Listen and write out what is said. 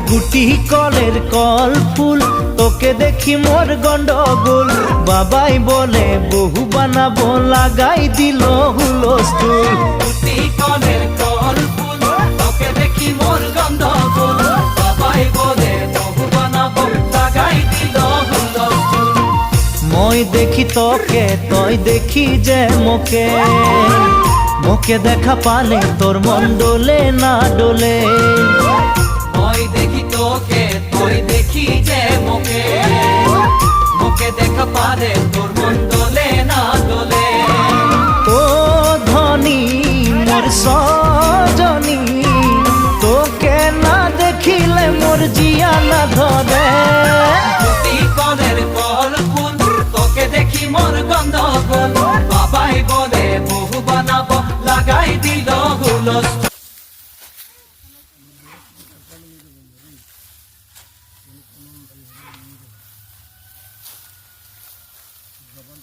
গুটি কলের কল ফুল, তোকে দেখি মোর গন্ডগোল। বাবাই বলে বহু বানাবো, লাগাই দিল হুলস্থুল। গুটি কলের কল ফুল, তোকে দেখি মোর গন্ডগোল। বাবাই বলে বহু বানাবো, লাগাই দিল হুলস্থুল। মই দেখি তোকে, তই দেখি যে মোকে, মোকে দেখা পালে তোর মন ডোলে না ডোলে। মই দেখি তোকে, তুই দেখি যে মোকে, মোকে দেখা পারে তোর মন দোলে না দোলে। ও ধনী মোর সজনী, তোকে না দেখিলে মোর জিয়া না ধরে। গুটি কলের কল ফুল, তোকে দেখি মোর গন্ডগোল। বাবাই বলে বহু বানাবো, লাগাই দিল হুলস্থুল। জবান